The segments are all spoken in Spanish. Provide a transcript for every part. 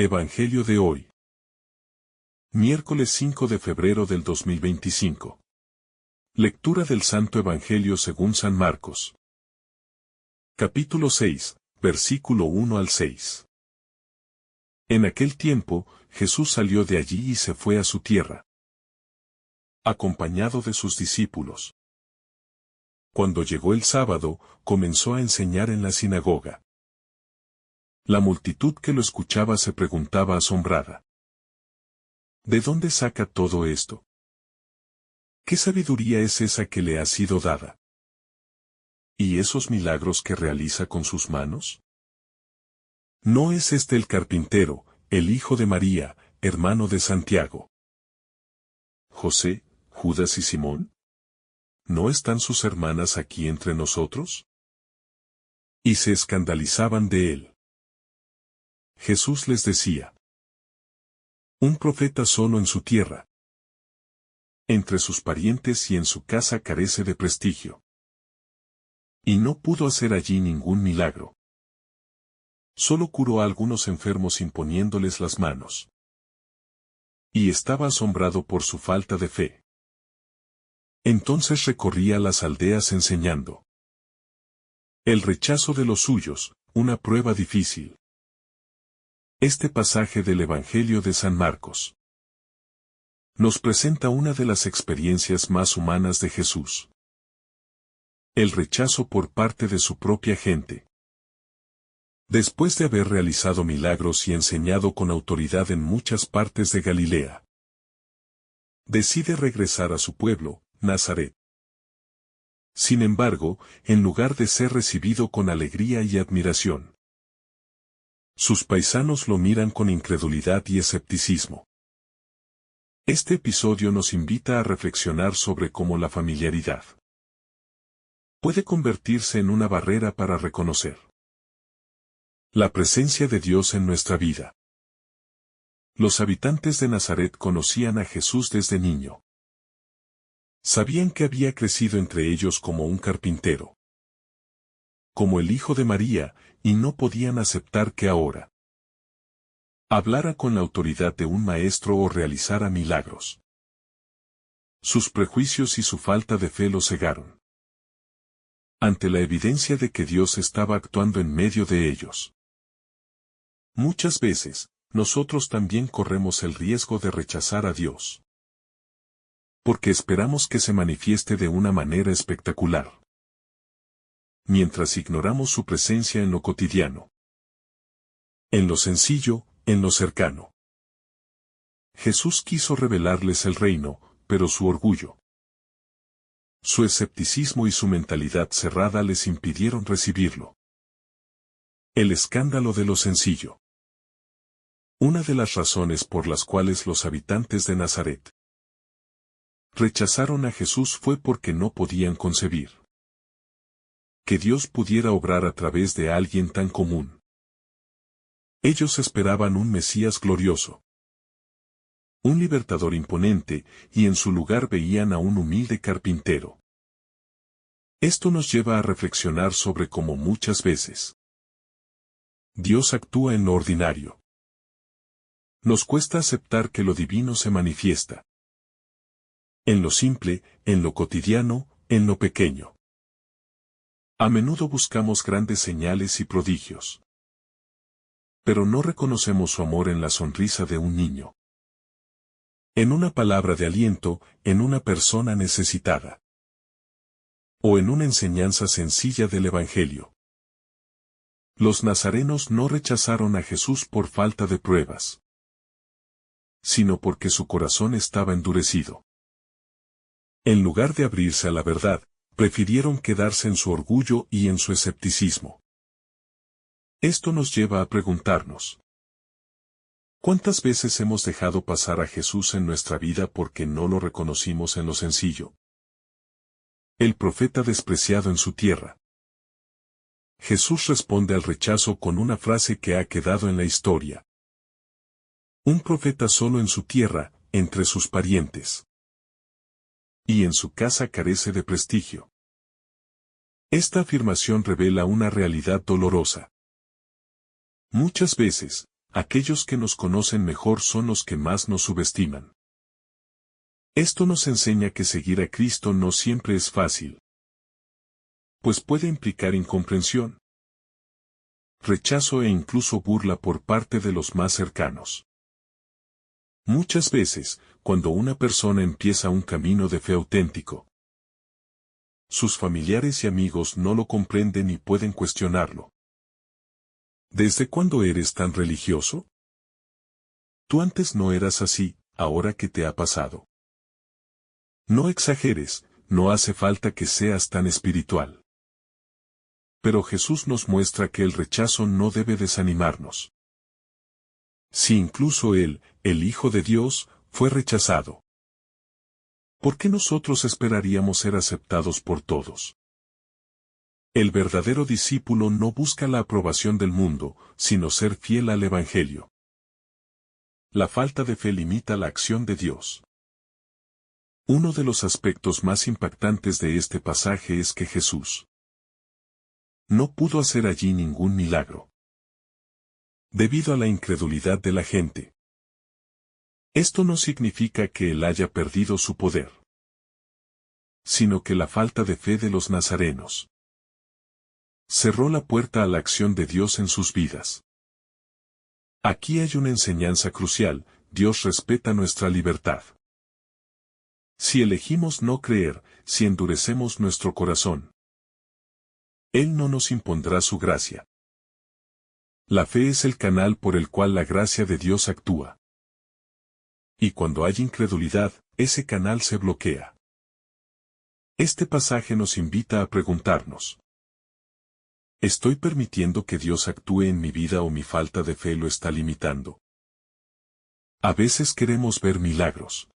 Evangelio de hoy. Miércoles 5 de febrero del 2025. Lectura del Santo Evangelio según San Marcos. Capítulo 6, versículo 1 al 6. En aquel tiempo, Jesús salió de allí y se fue a su tierra, acompañado de sus discípulos. Cuando llegó el sábado, comenzó a enseñar en la sinagoga. La multitud que lo escuchaba se preguntaba asombrada: ¿de dónde saca todo esto? ¿Qué sabiduría es esa que le ha sido dada? ¿Y esos milagros que realiza con sus manos? ¿No es este el carpintero, el hijo de María, hermano de Santiago, José, Judas y Simón? ¿No están sus hermanas aquí entre nosotros? Y se escandalizaban de él. Jesús les decía: un profeta solo en su tierra, entre sus parientes y en su casa, carece de prestigio. Y no pudo hacer allí ningún milagro. Solo curó a algunos enfermos imponiéndoles las manos. Y estaba asombrado por su falta de fe. Entonces recorría las aldeas enseñando. El rechazo de los suyos, una prueba difícil. Este pasaje del Evangelio de San Marcos nos presenta una de las experiencias más humanas de Jesús: el rechazo por parte de su propia gente. Después de haber realizado milagros y enseñado con autoridad en muchas partes de Galilea, decide regresar a su pueblo, Nazaret. Sin embargo, en lugar de ser recibido con alegría y admiración, sus paisanos lo miran con incredulidad y escepticismo. Este episodio nos invita a reflexionar sobre cómo la familiaridad puede convertirse en una barrera para reconocer la presencia de Dios en nuestra vida. Los habitantes de Nazaret conocían a Jesús desde niño. Sabían que había crecido entre ellos como un carpintero, como el hijo de María, y no podían aceptar que ahora hablara con la autoridad de un maestro o realizara milagros. Sus prejuicios y su falta de fe lo cegaron ante la evidencia de que Dios estaba actuando en medio de ellos. Muchas veces, nosotros también corremos el riesgo de rechazar a Dios, porque esperamos que se manifieste de una manera espectacular, mientras ignoramos su presencia en lo cotidiano, en lo sencillo, en lo cercano. Jesús quiso revelarles el reino, pero su orgullo, su escepticismo y su mentalidad cerrada les impidieron recibirlo. El escándalo de lo sencillo. Una de las razones por las cuales los habitantes de Nazaret rechazaron a Jesús fue porque no podían concebir que Dios pudiera obrar a través de alguien tan común. Ellos esperaban un Mesías glorioso, un libertador imponente, y en su lugar veían a un humilde carpintero. Esto nos lleva a reflexionar sobre cómo muchas veces Dios actúa en lo ordinario. Nos cuesta aceptar que lo divino se manifiesta en lo simple, en lo cotidiano, en lo pequeño. A menudo buscamos grandes señales y prodigios, pero no reconocemos su amor en la sonrisa de un niño, en una palabra de aliento, en una persona necesitada, o en una enseñanza sencilla del Evangelio. Los nazarenos no rechazaron a Jesús por falta de pruebas, sino porque su corazón estaba endurecido. En lugar de abrirse a la verdad, prefirieron quedarse en su orgullo y en su escepticismo. Esto nos lleva a preguntarnos: ¿cuántas veces hemos dejado pasar a Jesús en nuestra vida porque no lo reconocimos en lo sencillo? El profeta despreciado en su tierra. Jesús responde al rechazo con una frase que ha quedado en la historia: un profeta solo en su tierra, entre sus parientes, y en su casa carece de prestigio. Esta afirmación revela una realidad dolorosa. Muchas veces, Aquellos que nos conocen mejor son los que más nos subestiman. Esto nos enseña que seguir a Cristo no siempre es fácil, pues puede implicar incomprensión, rechazo e incluso burla por parte de los más cercanos. Muchas veces, cuando una persona empieza un camino de fe auténtico, sus familiares y amigos no lo comprenden y pueden cuestionarlo. ¿Desde cuándo eres tan religioso? Tú antes no eras así, ¿ahora qué te ha pasado? No exageres, no hace falta que seas tan espiritual. Pero Jesús nos muestra que el rechazo no debe desanimarnos. Si incluso Él, el Hijo de Dios, fue rechazado, ¿por qué nosotros esperaríamos ser aceptados por todos? El verdadero discípulo no busca la aprobación del mundo, sino ser fiel al Evangelio. La falta de fe limita la acción de Dios. Uno de los aspectos más impactantes de este pasaje es que Jesús no pudo hacer allí ningún milagro, debido a la incredulidad de la gente. Esto no significa que Él haya perdido su poder, sino que la falta de fe de los nazarenos cerró la puerta a la acción de Dios en sus vidas. Aquí hay una enseñanza crucial: Dios respeta nuestra libertad. Si elegimos no creer, si endurecemos nuestro corazón, Él no nos impondrá su gracia. La fe es el canal por el cual la gracia de Dios actúa. Y cuando hay incredulidad, ese canal se bloquea. Este pasaje nos invita a preguntarnos: ¿estoy permitiendo que Dios actúe en mi vida o mi falta de fe lo está limitando? A veces queremos ver milagros,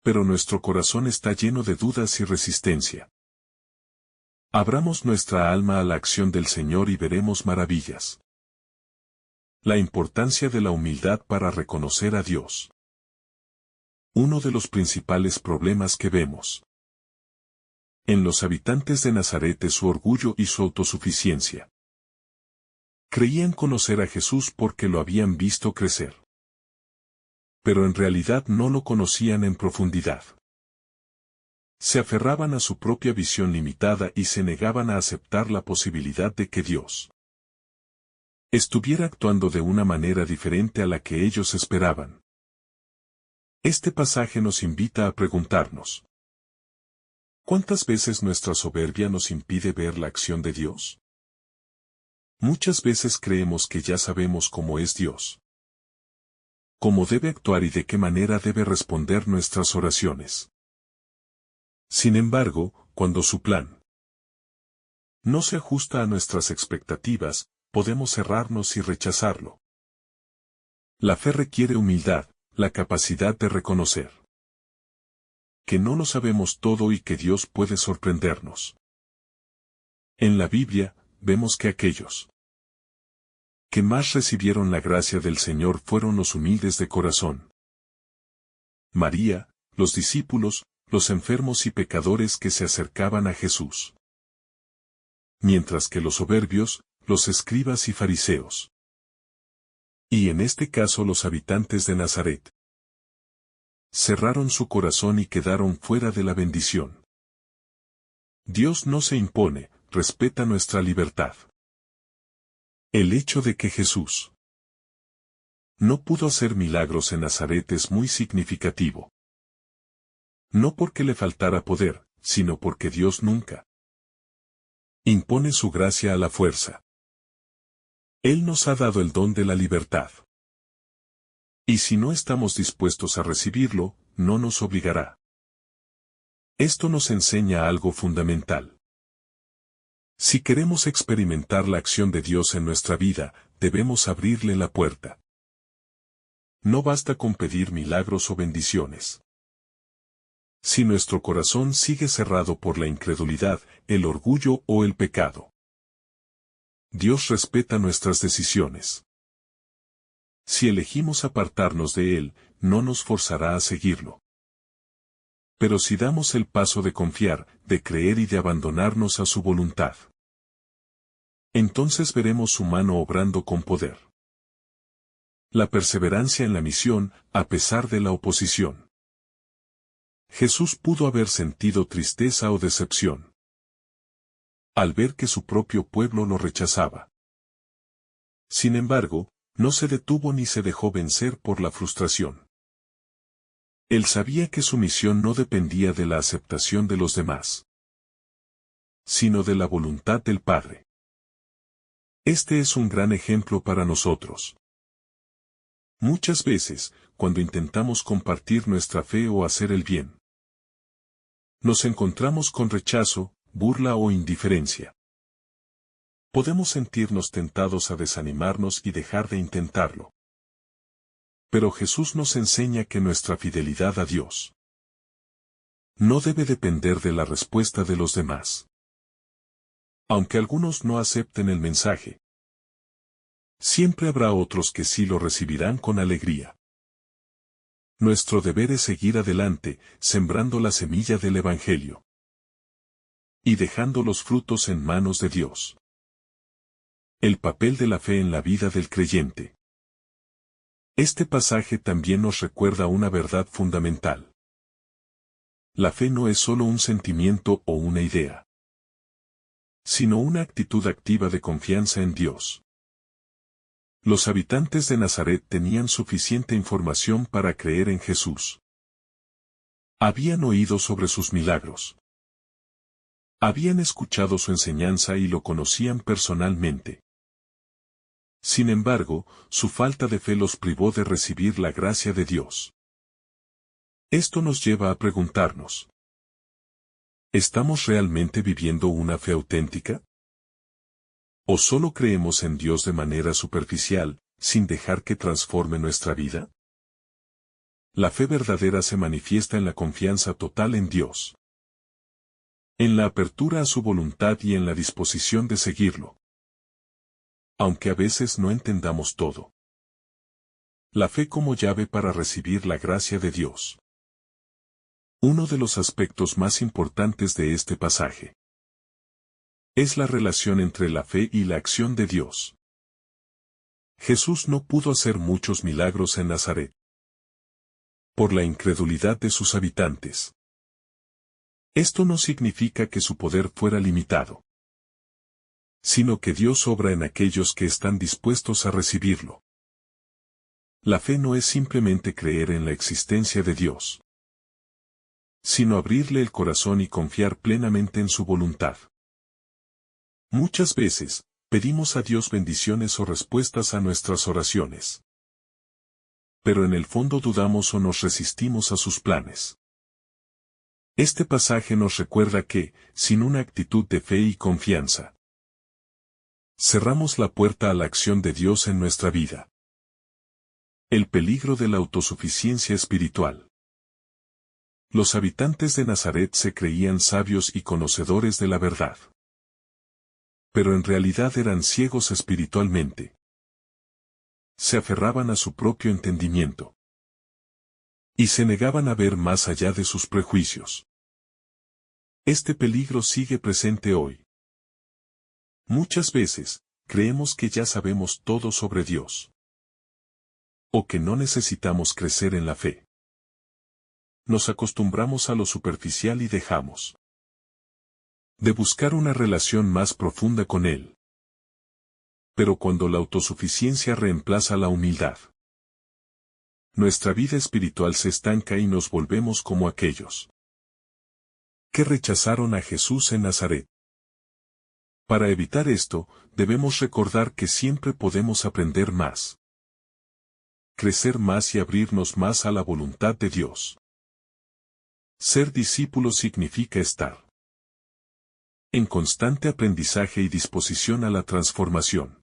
pero nuestro corazón está lleno de dudas y resistencia. Abramos nuestra alma a la acción del Señor y veremos maravillas. La importancia de la humildad para reconocer a Dios. Uno de los principales problemas que vemos en los habitantes de Nazaret es su orgullo y su autosuficiencia. Creían conocer a Jesús porque lo habían visto crecer, pero en realidad no lo conocían en profundidad. Se aferraban a su propia visión limitada y se negaban a aceptar la posibilidad de que Dios estuviera actuando de una manera diferente a la que ellos esperaban. Este pasaje nos invita a preguntarnos: ¿cuántas veces nuestra soberbia nos impide ver la acción de Dios? Muchas veces creemos que ya sabemos cómo es Dios, cómo debe actuar y de qué manera debe responder nuestras oraciones. Sin embargo, cuando su plan no se ajusta a nuestras expectativas, podemos cerrarnos y rechazarlo. La fe requiere humildad, la capacidad de reconocer que no lo sabemos todo y que Dios puede sorprendernos. En la Biblia, vemos que aquellos que más recibieron la gracia del Señor fueron los humildes de corazón. María, los discípulos, los enfermos y pecadores que se acercaban a Jesús. Mientras que los soberbios, los escribas y fariseos. Y en este caso los habitantes de Nazaret cerraron su corazón y quedaron fuera de la bendición. Dios no se impone, respeta nuestra libertad. El hecho de que Jesús no pudo hacer milagros en Nazaret es muy significativo. No porque le faltara poder, sino porque Dios nunca impone su gracia a la fuerza. Él nos ha dado el don de la libertad. Y si no estamos dispuestos a recibirlo, no nos obligará. Esto nos enseña algo fundamental. Si queremos experimentar la acción de Dios en nuestra vida, debemos abrirle la puerta. No basta con pedir milagros o bendiciones. Si nuestro corazón sigue cerrado por la incredulidad, el orgullo o el pecado, Dios respeta nuestras decisiones. Si elegimos apartarnos de Él, no nos forzará a seguirlo. Pero si damos el paso de confiar, de creer y de abandonarnos a su voluntad, entonces veremos su mano obrando con poder. La perseverancia en la misión, a pesar de la oposición. Jesús pudo haber sentido tristeza o decepción al ver que su propio pueblo lo rechazaba. Sin embargo, no se detuvo ni se dejó vencer por la frustración. Él sabía que su misión no dependía de la aceptación de los demás, sino de la voluntad del Padre. Este es un gran ejemplo para nosotros. Muchas veces, cuando intentamos compartir nuestra fe o hacer el bien, nos encontramos con rechazo, burla o indiferencia. Podemos sentirnos tentados a desanimarnos y dejar de intentarlo. Pero Jesús nos enseña que nuestra fidelidad a Dios no debe depender de la respuesta de los demás. Aunque algunos no acepten el mensaje, siempre habrá otros que sí lo recibirán con alegría. Nuestro deber es seguir adelante, sembrando la semilla del Evangelio y dejando los frutos en manos de Dios. El papel de la fe en la vida del creyente. Este pasaje también nos recuerda una verdad fundamental. La fe no es solo un sentimiento o una idea, sino una actitud activa de confianza en Dios. Los habitantes de Nazaret tenían suficiente información para creer en Jesús. Habían oído sobre sus milagros. Habían escuchado su enseñanza y lo conocían personalmente. Sin embargo, su falta de fe los privó de recibir la gracia de Dios. Esto nos lleva a preguntarnos: ¿estamos realmente viviendo una fe auténtica? ¿O solo creemos en Dios de manera superficial, sin dejar que transforme nuestra vida? La fe verdadera se manifiesta en la confianza total en Dios, en la apertura a su voluntad y en la disposición de seguirlo, aunque a veces no entendamos todo. La fe como llave para recibir la gracia de Dios. Uno de los aspectos más importantes de este pasaje es la relación entre la fe y la acción de Dios. Jesús no pudo hacer muchos milagros en Nazaret por la incredulidad de sus habitantes. Esto no significa que su poder fuera limitado, sino que Dios obra en aquellos que están dispuestos a recibirlo. La fe no es simplemente creer en la existencia de Dios, sino abrirle el corazón y confiar plenamente en su voluntad. Muchas veces, pedimos a Dios bendiciones o respuestas a nuestras oraciones, pero en el fondo dudamos o nos resistimos a sus planes. Este pasaje nos recuerda que, sin una actitud de fe y confianza, cerramos la puerta a la acción de Dios en nuestra vida. El peligro de la autosuficiencia espiritual. Los habitantes de Nazaret se creían sabios y conocedores de la verdad, pero en realidad eran ciegos espiritualmente. Se aferraban a su propio entendimiento y se negaban a ver más allá de sus prejuicios. Este peligro sigue presente hoy. Muchas veces, creemos que ya sabemos todo sobre Dios, o que no necesitamos crecer en la fe. Nos acostumbramos a lo superficial y dejamos de buscar una relación más profunda con Él. Pero cuando la autosuficiencia reemplaza la humildad, nuestra vida espiritual se estanca y nos volvemos como aquellos que rechazaron a Jesús en Nazaret. Para evitar esto, debemos recordar que siempre podemos aprender más, crecer más y abrirnos más a la voluntad de Dios. Ser discípulo significa estar en constante aprendizaje y disposición a la transformación.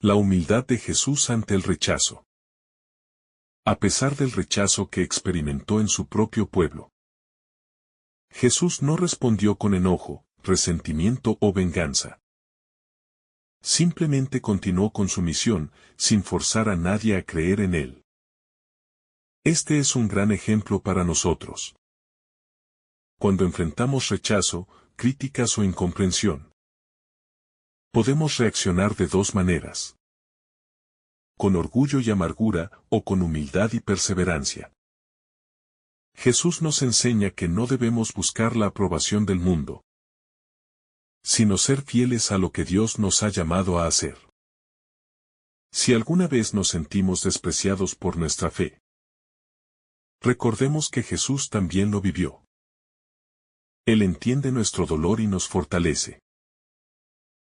La humildad de Jesús ante el rechazo. A pesar del rechazo que experimentó en su propio pueblo, Jesús no respondió con enojo, resentimiento o venganza. Simplemente continuó con su misión, sin forzar a nadie a creer en él. Este es un gran ejemplo para nosotros. Cuando enfrentamos rechazo, críticas o incomprensión, podemos reaccionar de dos maneras. con orgullo y amargura, o con humildad y perseverancia. Jesús nos enseña que no debemos buscar la aprobación del mundo, sino ser fieles a lo que Dios nos ha llamado a hacer. Si alguna vez nos sentimos despreciados por nuestra fe, recordemos que Jesús también lo vivió. Él entiende nuestro dolor y nos fortalece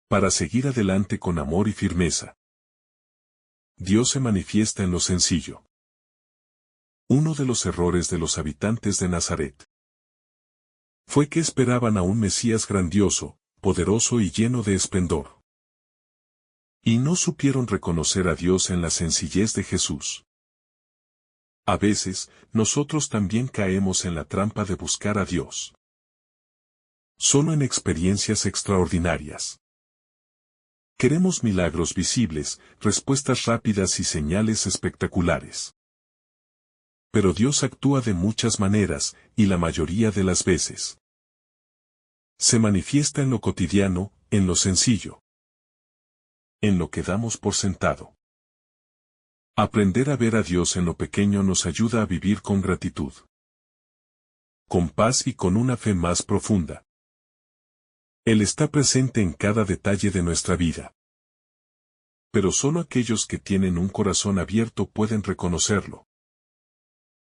para seguir adelante con amor y firmeza. Dios se manifiesta en lo sencillo. Uno de los errores de los habitantes de Nazaret fue que esperaban a un Mesías grandioso, poderoso y lleno de esplendor. Y no supieron reconocer a Dios en la sencillez de Jesús. A veces, nosotros también caemos en la trampa de buscar a Dios solo en experiencias extraordinarias. Queremos milagros visibles, respuestas rápidas y señales espectaculares. Pero Dios actúa de muchas maneras, y la mayoría de las veces se manifiesta en lo cotidiano, en lo sencillo, en lo que damos por sentado. Aprender a ver a Dios en lo pequeño nos ayuda a vivir con gratitud, con paz y con una fe más profunda. Él está presente en cada detalle de nuestra vida. Pero solo aquellos que tienen un corazón abierto pueden reconocerlo.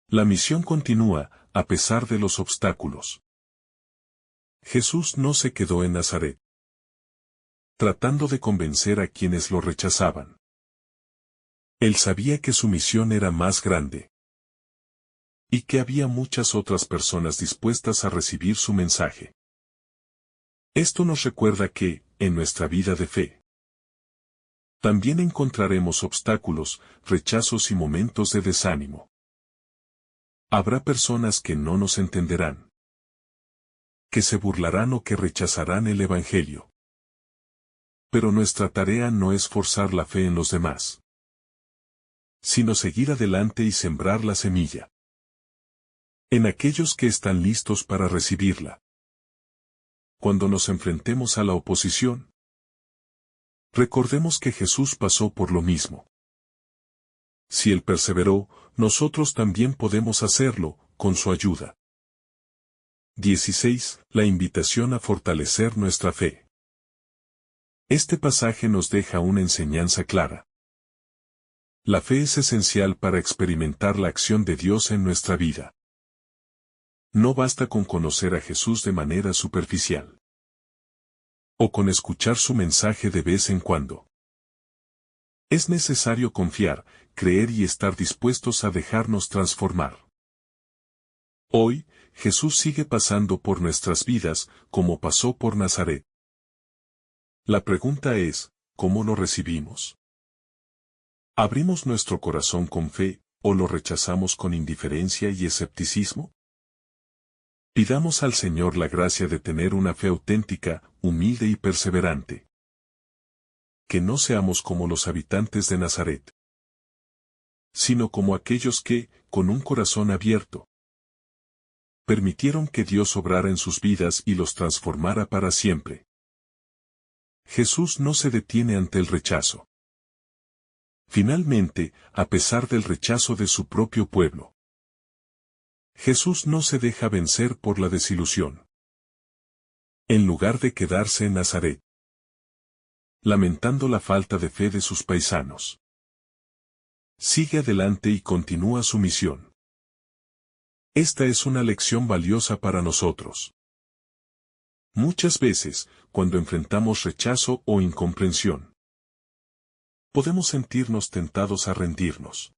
La misión continúa, a pesar de los obstáculos. Jesús no se quedó en Nazaret, tratando de convencer a quienes lo rechazaban. Él sabía que su misión era más grande, y que había muchas otras personas dispuestas a recibir su mensaje. Esto nos recuerda que, en nuestra vida de fe, también encontraremos obstáculos, rechazos y momentos de desánimo. Habrá personas que no nos entenderán, que se burlarán o que rechazarán el Evangelio. Pero nuestra tarea no es forzar la fe en los demás, sino seguir adelante y sembrar la semilla en aquellos que están listos para recibirla. Cuando nos enfrentemos a la oposición, recordemos que Jesús pasó por lo mismo. Si Él perseveró, nosotros también podemos hacerlo, con su ayuda. 16. La invitación a fortalecer nuestra fe. Este pasaje nos deja una enseñanza clara. La fe es esencial para experimentar la acción de Dios en nuestra vida. No basta con conocer a Jesús de manera superficial, o con escuchar su mensaje de vez en cuando. Es necesario confiar, creer y estar dispuestos a dejarnos transformar. Hoy, Jesús sigue pasando por nuestras vidas, como pasó por Nazaret. La pregunta es, ¿cómo lo recibimos? ¿Abrimos nuestro corazón con fe, o lo rechazamos con indiferencia y escepticismo? Pidamos al Señor la gracia de tener una fe auténtica, humilde y perseverante. Que no seamos como los habitantes de Nazaret, sino como aquellos que, con un corazón abierto, permitieron que Dios obrara en sus vidas y los transformara para siempre. Jesús no se detiene ante el rechazo. Finalmente, a pesar del rechazo de su propio pueblo, Jesús no se deja vencer por la desilusión. En lugar de quedarse en Nazaret, lamentando la falta de fe de sus paisanos, sigue adelante y continúa su misión. Esta es una lección valiosa para nosotros. Muchas veces, cuando enfrentamos rechazo o incomprensión, podemos sentirnos tentados a rendirnos.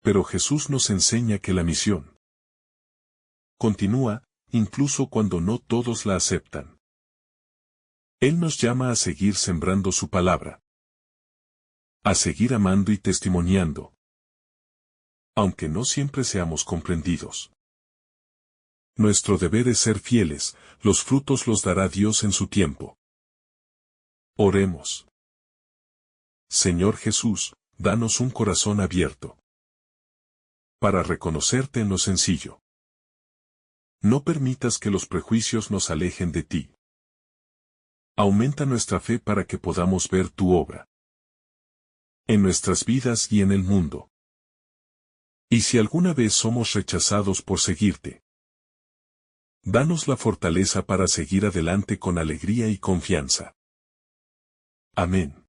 Pero Jesús nos enseña que la misión continúa, incluso cuando no todos la aceptan. Él nos llama a seguir sembrando su palabra, a seguir amando y testimoniando, aunque no siempre seamos comprendidos. Nuestro deber es ser fieles, los frutos los dará Dios en su tiempo. Oremos. Señor Jesús, danos un corazón abierto para reconocerte en lo sencillo. No permitas que los prejuicios nos alejen de ti. Aumenta nuestra fe para que podamos ver tu obra en nuestras vidas y en el mundo. Y si alguna vez somos rechazados por seguirte, danos la fortaleza para seguir adelante con alegría y confianza. Amén.